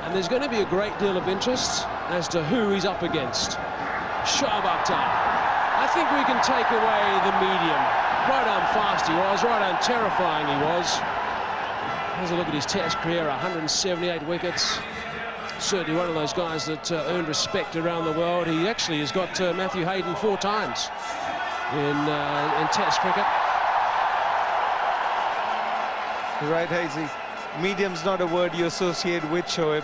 And there's going to be a great deal of interest as to who he's up against. Shoaib Akhtar. I think we can take away the medium. Right on fast he was, right on terrifying he was. Here's a look at his Test career, 178 wickets. Certainly one of those guys that earned respect around the world. He actually has got Matthew Hayden 4 times in Test cricket. You're right, Hazy. Medium's not a word you associate with Shoaib.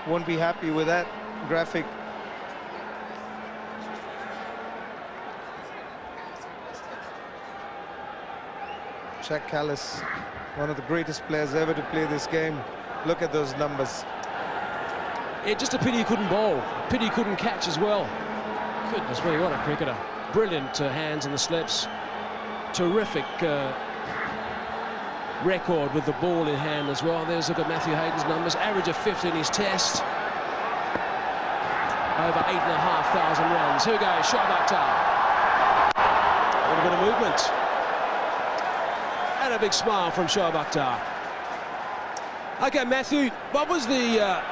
Won't be happy with that graphic. Jack Callis, one of the greatest players ever to play this game. Look at those numbers. Yeah, just a pity he couldn't bowl. Pity he couldn't catch as well. Goodness me, what a cricketer. Brilliant hands in the slips. Terrific record with the ball in hand as well. There's a look at Matthew Hayden's numbers. Average of 50 in his Test. Over 8,500 runs. Here we go, Shoaib Akhtar. A little bit of movement. And a big smile from Shoaib Akhtar. Okay, Matthew, what was the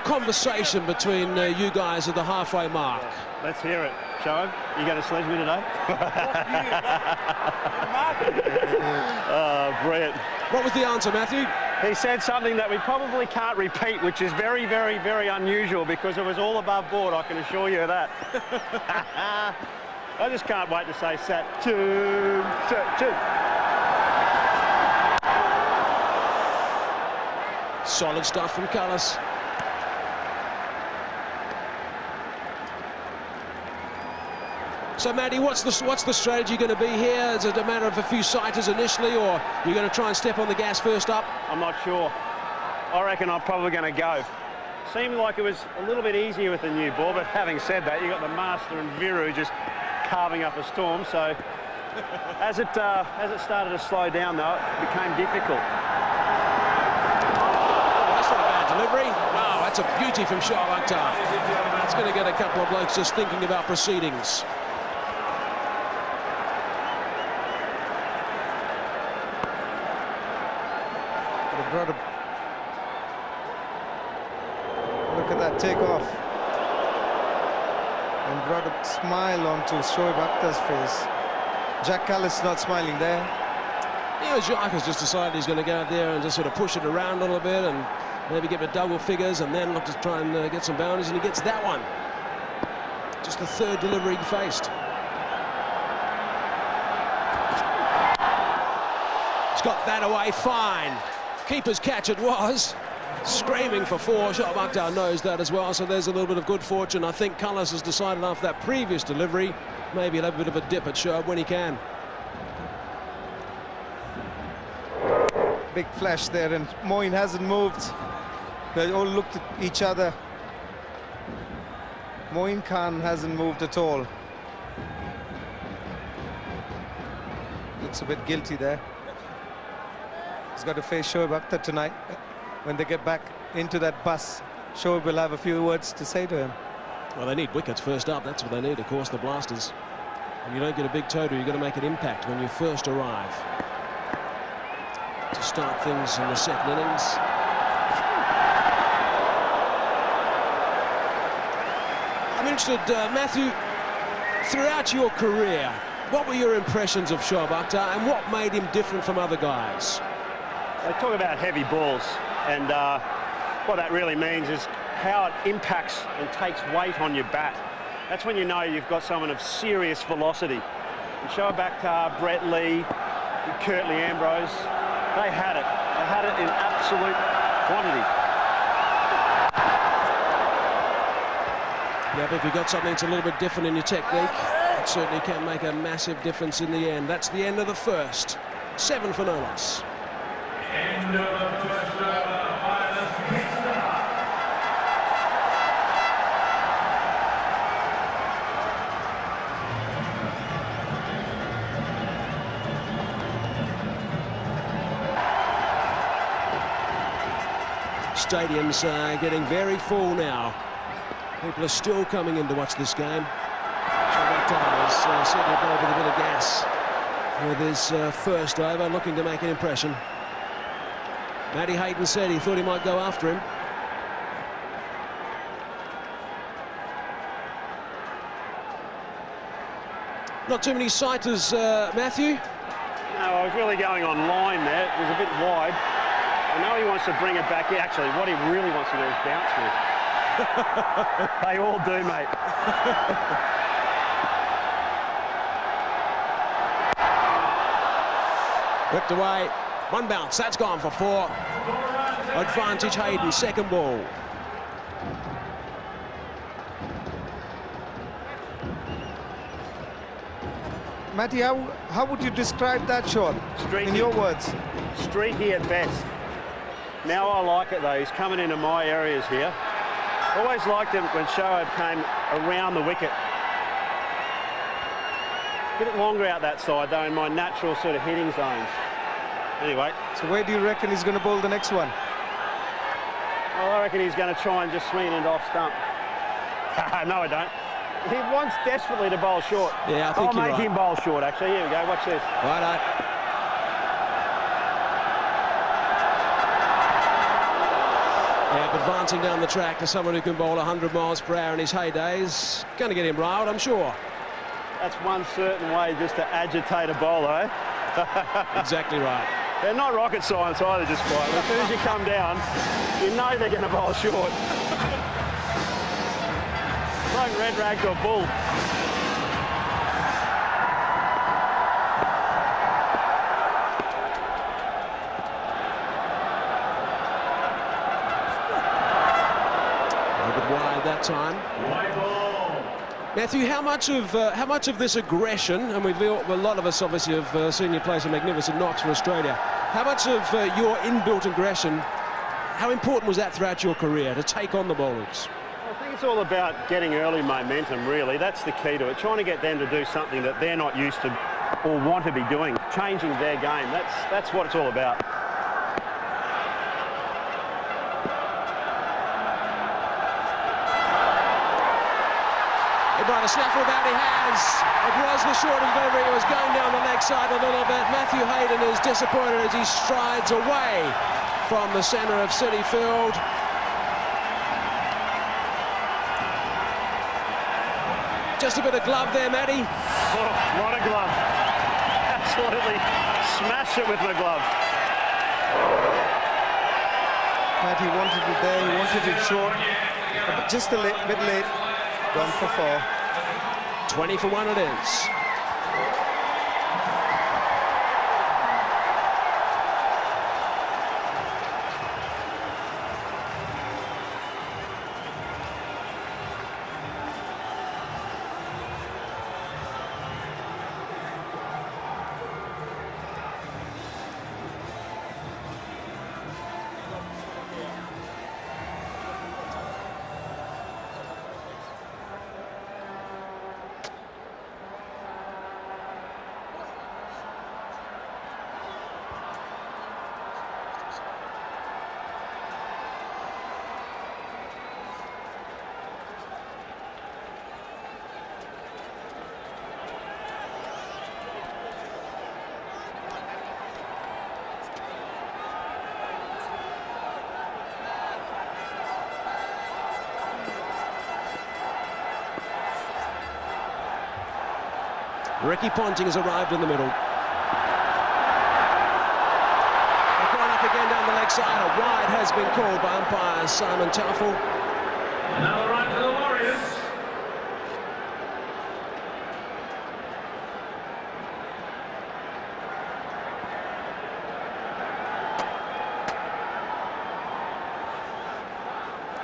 conversation between you guys at the halfway mark? Let's hear it. Shoaib, you going to sledge me today? Oh, brilliant. What was the answer, Matthew? He said something that we probably can't repeat, which is very, very, very unusual, because it was all above board, I can assure you of that. I just can't wait to say sat two. Solid stuff from Callis. So, Matty, what's the strategy going to be here? Is it a matter of a few sighters initially, or are you going to try and step on the gas first up? I'm not sure. I reckon I'm probably going to go. Seemed like it was a little bit easier with the new ball, but having said that, you got the Master and Viru just carving up a storm. So, as it started to slow down, though, it became difficult. Oh, that's not a bad delivery. Wow, that's a beauty from Shoaib Akhtar. It's going to get a couple of blokes just thinking about proceedings. Brought a look at that takeoff and brought a smile onto Shoaib Akhtar's face. Jack Callis not smiling there. Yeah, Jacques has just decided he's going to go out there and just sort of push it around a little bit and maybe get the double figures and then look to try and get some boundaries, and he gets that one. Just the 3rd delivery he faced. He's got that away fine. Keeper's catch it was. Screaming for 4. Shoaib Akhtar knows that as well, so there's a little bit of good fortune. I think Callis has decided after that previous delivery, maybe he'll have a bit of a dip at Shoaib when he can. Big flash there, and Moeen hasn't moved. They all looked at each other. Moeen Khan hasn't moved at all. Looks a bit guilty there. He's got to face Shoaib Akhtar tonight. When they get back into that bus, Shoaib will have a few words to say to him. Well, they need wickets first up. That's what they need, of course, the Blasters. And you don't get a big total, you've got to make an impact when you first arrive. To start things in the second innings. I'm interested, Matthew, throughout your career, what were your impressions of Shoaib Akhtar and what made him different from other guys? They talk about heavy balls, and what that really means is how it impacts and takes weight on your bat. That's when you know you've got someone of serious velocity. And Shoaib Akhtar, Brett Lee, Curtly Ambrose, they had it. They had it in absolute quantity. Yeah, but if you've got something that's a little bit different in your technique, it certainly can make a massive difference in the end. That's the end of the first. 7 for no loss. End of the first over, Stadium's getting very full now. People are still coming in to watch this game. Shoaib Akhtar is certainly bowled with a bit of gas with his first over, looking to make an impression. Matty Hayden said he thought he might go after him. Not too many sighters, Matthew. No, I was really going on line there. It was a bit wide. I know he wants to bring it back. Actually, what he really wants to do is bounce with. They all do, mate. Whipped away. One bounce. That's gone for 4. Advantage Hayden. Second ball. Matty, how would you describe that shot Streaky. in your words? Streaky at best. Now I like it though. He's coming into my areas here. Always liked him when Shoaib came around the wicket. A bit longer out that side though in my natural sort of hitting zones. Anyway. So where do you reckon he's going to bowl the next one? Well, I reckon he's going to try and just swing it off stump. No, I don't. He wants desperately to bowl short. Yeah, I think I'll make him bowl short, actually. Here we go, watch this. Righto. Yeah, but advancing down the track to someone who can bowl 100 miles per hour in his heydays, going to get him riled, I'm sure. That's one certain way just to agitate a bowler, eh? Exactly right. They're not rocket science either, just quietly. As soon as you come down, you know they're going to bowl short. Like red rag to a bull. A bit wide that time. White ball. Matthew, how much of this aggression, and a lot of us obviously have seen you play some magnificent knocks for Australia, how much of your inbuilt aggression, how important was that throughout your career to take on the bowlers? I think it's all about getting early momentum, really. That's the key to it. Trying to get them to do something that they're not used to or want to be doing. Changing their game. That's what it's all about. He might have snaffled that, he has. It was the short delivery, it was going down the leg side a little bit. Matthew Hayden is disappointed as he strides away from the centre of City Field. Just a bit of glove there, Matty. Oh, what a glove. Absolutely smashed it with my glove. Matty wanted it there, he wanted it short, but just a bit late. Gone for 4. 20 for 1 it is. Ricky Ponting has arrived in the middle. They've gone up again down the leg side. A wide has been called by umpire Simon Taufel. Another run to the Warriors.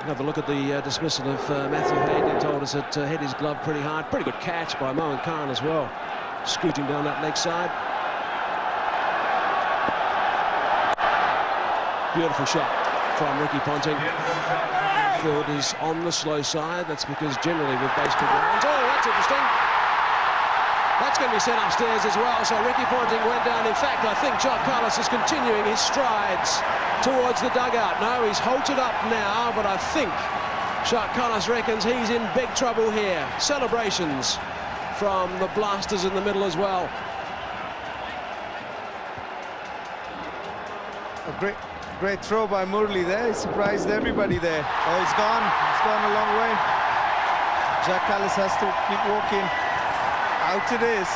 Have a look at the dismissal of Matthew Hayden. He told us it hit his glove pretty hard. Pretty good catch by Mohan Khan as well. Scooting down that leg side. Beautiful shot from Ricky Ponting. Field is on the slow side. That's because generally with baseball grounds. Oh, that's interesting. That's going to be sent upstairs as well. So Ricky Ponting went down. In fact, I think Jock Cullis is continuing his strides towards the dugout. No, he's halted up now, but I think Jock Cullis reckons he's in big trouble here. Celebrations from the Blasters in the middle as well. A great throw by Murli there. He surprised everybody there. Oh, he's gone. He's gone a long way. Jack Cullis has to keep walking. Out it is.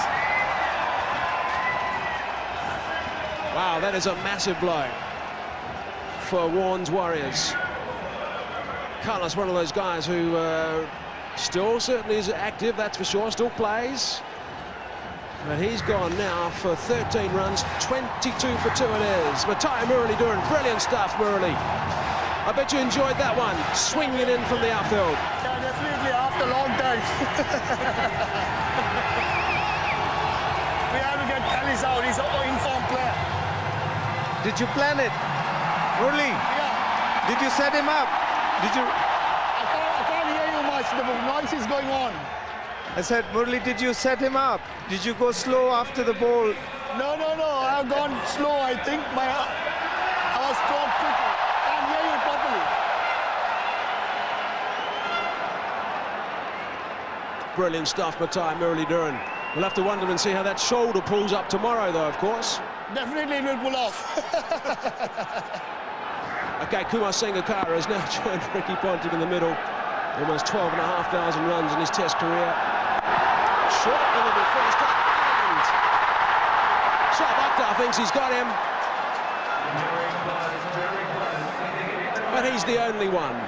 Wow, that is a massive blow for Warren's Warriors. Carlos, one of those guys who still certainly is active, that's for sure, still plays. But he's gone now for 13 runs, 22 for 2 it is. Matai Murali doing brilliant stuff, Murali. I bet you enjoyed that one, swinging in from the outfield. Yeah, definitely after a long time. We have to get Callis out, he's an informed player. Did you plan it? Murali, Yeah. did you set him up? Did you? I can't hear you much, the noise is going on. I said, Murali, did you set him up? Did you go slow after the ball? No, I've gone slow, I think. I was strong quickly. Can't hear you properly. Brilliant stuff, Matai Murali Duran. We'll have to wonder and see how that shoulder pulls up tomorrow, though, of course. Definitely it will pull off. Okay, Kumar Sangakkara has now joined Ricky Ponting in the middle. Almost 12,500 runs in his Test career. Short delivery first up, and Shoaib Akhtar thinks he's got him. But he's the only one.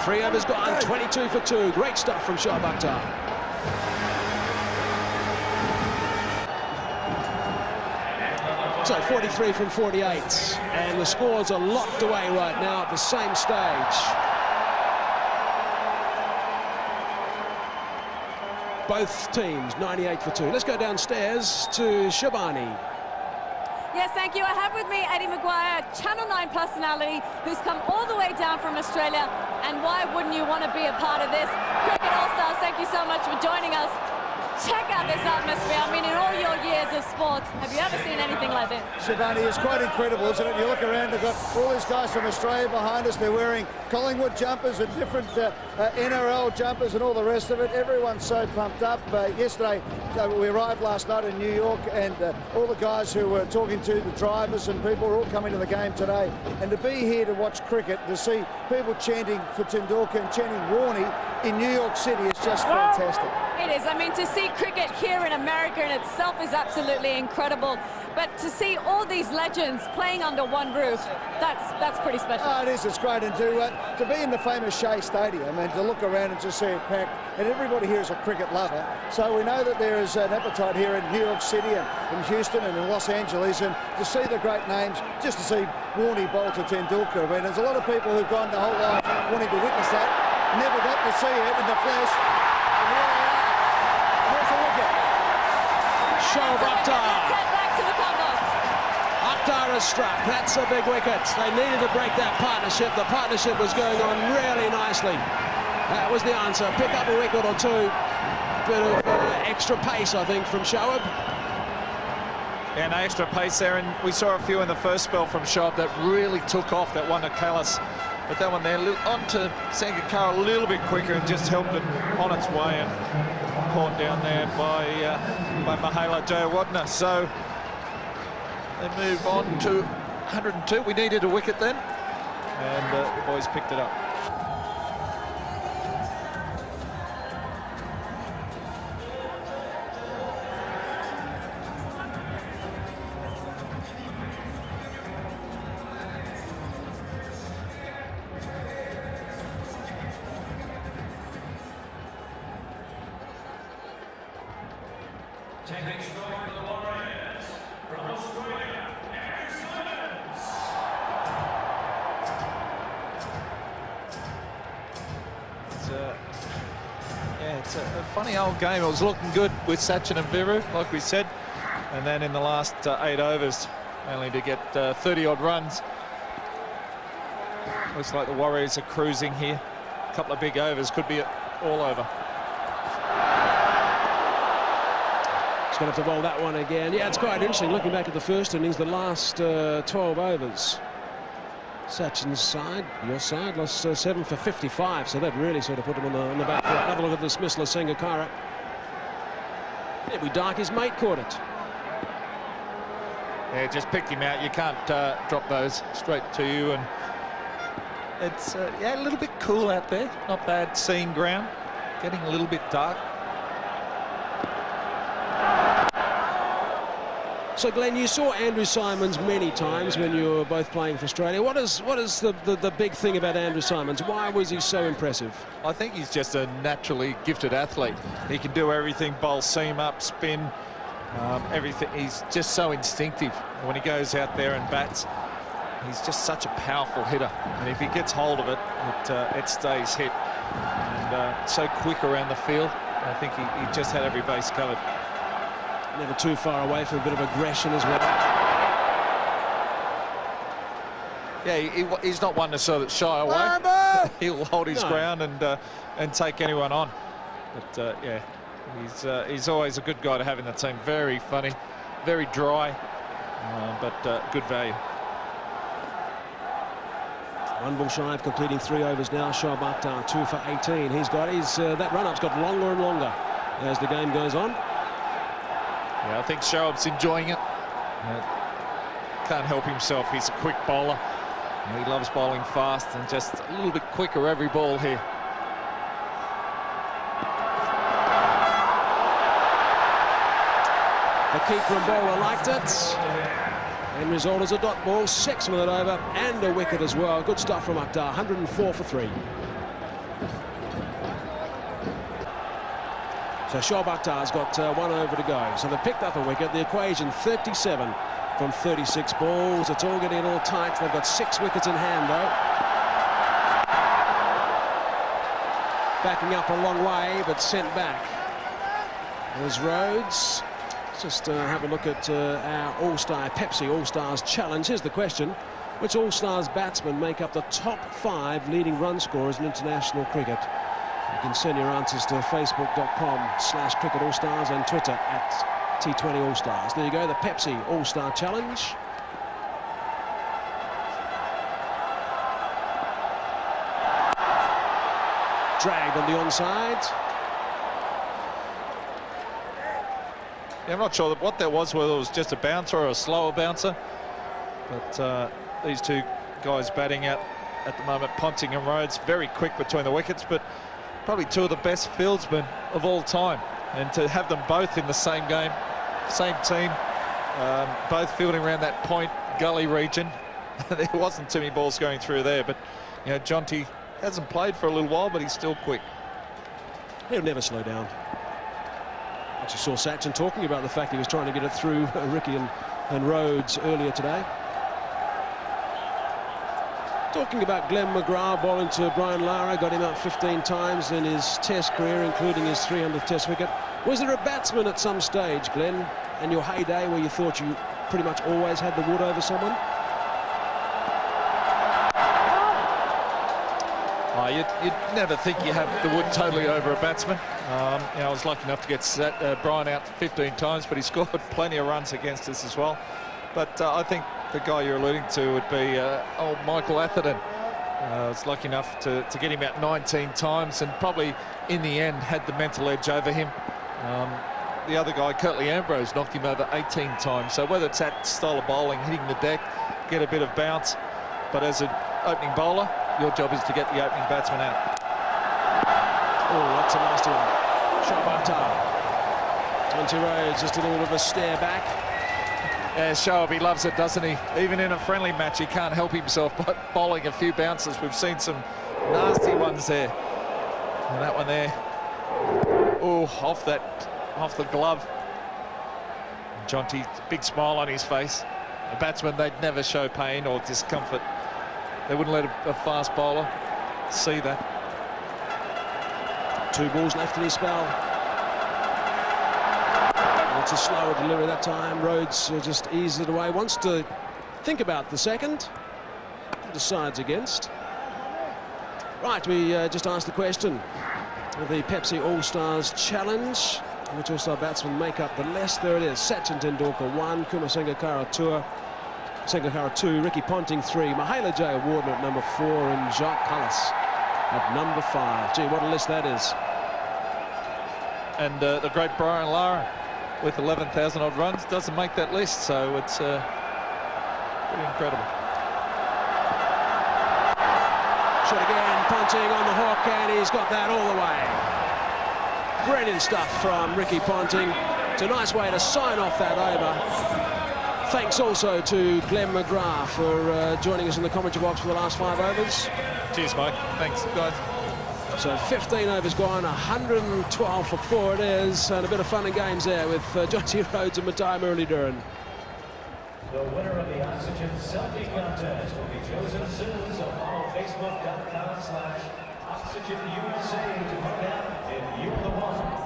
Three overs gone, 22 for 2. Great stuff from Shoaib Akhtar. So 43 from 48, and the scores are locked away right now at the same stage. Both teams 98 for 2. Let's go downstairs to Shabani. Yes, thank you. I have with me Eddie Maguire, Channel 9 personality, who's come all the way down from Australia. And why wouldn't you want to be a part of this? Cricket All-Stars, thank you so much for joining us. Check out this atmosphere. I mean, in all your years of sports, have you ever seen anything like this? Shivani, it's quite incredible, isn't it? You look around, they've got all these guys from Australia behind us. They're wearing Collingwood jumpers and different NRL jumpers and all the rest of it. Everyone's so pumped up. Yesterday, we arrived last night in New York, and all the guys who were talking to the drivers and people were all coming to the game today. And to be here to watch cricket, to see people chanting for Tendulkar and chanting Warney in New York City is just fantastic. It is. I mean, to see cricket here in America in itself is absolutely incredible. But to see all these legends playing under one roof, that's pretty special. Oh, it is. It's great. And to be in the famous Shea Stadium and to look around and just see it packed, and everybody here is a cricket lover. So we know that there is an appetite here in New York City and in Houston and in Los Angeles, and to see the great names, just to see Warney bowl to Tendulkar. I mean, there's a lot of people who've gone the whole life wanting to witness that, never got to see it in the flesh. And here they are. There's a wicket. Shoaib Akhtar. Back to the comeback. Akhtar has struck. That's a big wicket. They needed to break that partnership. The partnership was going on really nicely. That was the answer. Pick up a wicket or two. Bit of extra pace, I think, from Shoaib. Yeah, no extra pace there, and we saw a few in the first spell from Shoaib that really took off. That one to Callis, but that one there on to Sangakkara a little bit quicker and just helped it on its way, and caught down there by Mahela Jayawardene. So they move on to 102. We needed a wicket then, and the boys picked it up. Taking score for the Warriors from Australia, It's a funny old game. It was looking good with Sachin and Viru, like we said, and then in the last 8 overs, only to get 30-odd runs. Looks like the Warriors are cruising here. A couple of big overs, could be all over. He's going to have to bowl that one again. Yeah, it's quite interesting looking back at the first innings, the last 12 overs. Sachin's side, your side, lost 7 for 55, so that really sort of put him on the back foot. Another look at the dismissal of Sangakkara. It'll be dark, his mate caught it. Yeah, just picked him out. You can't drop those straight to you, and it's yeah, a little bit cool out there. Not bad seeing ground. Getting a little bit dark. So, Glenn, you saw Andrew Symonds many times when you were both playing for Australia. What is the big thing about Andrew Symonds? Why was he so impressive? I think he's just a naturally gifted athlete. He can do everything: bowl seam up, spin, everything. He's just so instinctive when he goes out there and bats. He's just such a powerful hitter, and if he gets hold of it, it stays hit. And so quick around the field. I think he just had every base covered. Never too far away for a bit of aggression as well. Yeah, he's not one to sort of shy away. He'll hold his ground and take anyone on. But yeah, he's always a good guy to have in the team. Very funny, very dry, but good value. One ball shy of completing 3 overs now. Shoaib Akhtar 2 for 18. He's got his that run-up's got longer and longer as the game goes on. Yeah, I think Shoaib's enjoying it. Can't help himself. He's a quick bowler. He loves bowling fast and just a little bit quicker every ball here. The keeper and bowler liked it. End result is a dot ball, 6 with it over, and a wicket as well. Good stuff from Akhtar, 104 for 3. So Shoaib Akhtar's got 1 over to go. So they picked up a wicket. The equation 37 from 36 balls. It's all getting a little tight. They've got 6 wickets in hand though. Backing up a long way, but sent back. There's Rhodes. Let's just have a look at our All-Star Pepsi All-Stars Challenge. Here's the question. Which All-Stars batsmen make up the top 5 leading run scorers in international cricket? You can send your answers to facebook.com/Cricket All-Stars and Twitter at T20 All-Stars. There you go, the Pepsi All-Star Challenge. Dragged on the onside. Yeah, I'm not sure what that was, whether it was just a bouncer or a slower bouncer. But these two guys batting out at the moment, Ponting and Rhodes, very quick between the wickets, but probably 2 of the best fieldsmen of all time. And to have them both in the same game, same team, both fielding around that point gully region. There wasn't too many balls going through there, but you know, Jonty hasn't played for a little while, but he's still quick. He'll never slow down. Actually saw Sachin talking about the fact he was trying to get it through Ricky and Rhodes earlier today. Talking about Glenn McGrath bowling to Brian Lara, got him out 15 times in his test career, including his 300th test wicket. Was there a batsman at some stage, Glenn, in your heyday where you thought you pretty much always had the wood over someone? You'd never think you have the wood totally over a batsman. You know, I was lucky enough to get Brian out 15 times, but he scored plenty of runs against us as well. But I think the guy you're alluding to would be old Michael Atherton. I was lucky enough to get him out 19 times, and probably in the end had the mental edge over him. The other guy, Curtly Ambrose, knocked him over 18 times. So whether it's that style of bowling, hitting the deck, get a bit of bounce, but as an opening bowler, your job is to get the opening batsman out. Oh, that's a nasty one. Shoaib Akhtar. Jonty Rhodes just a little bit of a stare back. Yeah, Shoaib, he loves it, doesn't he? Even in a friendly match, he can't help himself but bowling a few bounces. We've seen some nasty ones there. And that one there, oh, off the glove. Jonty, big smile on his face. A batsman, they'd never show pain or discomfort. They wouldn't let a fast bowler see that. 2 balls left in his spell. It's a slower delivery that time. Rhodes just eases it away. Wants to think about the second. Decides against. Right, we just asked the question of the Pepsi All-Stars Challenge. Which All-Star batsmen make up the list? There it is. Sachin Tendulkar 1, Kumar Sangakkara 2, Ricky Ponting 3, Mahela J. Warden at number 4, and Jacques Kallis at number 5. Gee, what a list that is. And the great Brian Lara with 11,000 odd runs doesn't make that list, so it's Pretty incredible. Shot again, Ponting on the hook, and he's got that all the way. Brilliant stuff from Ricky Ponting. It's a nice way to sign off that over. Thanks also to Glenn McGrath for joining us in the commentary box for the last 5 overs. Cheers, Mike. Thanks, guys. So 15 overs gone, 112 for 4 it is, and a bit of fun and games there with Jonty Rhodes and Matai Muralidharan. The winner of the Oxygen Selfie Contest will be chosen soon, so follow Facebook.com/OxygenUSA to find out if you're the one.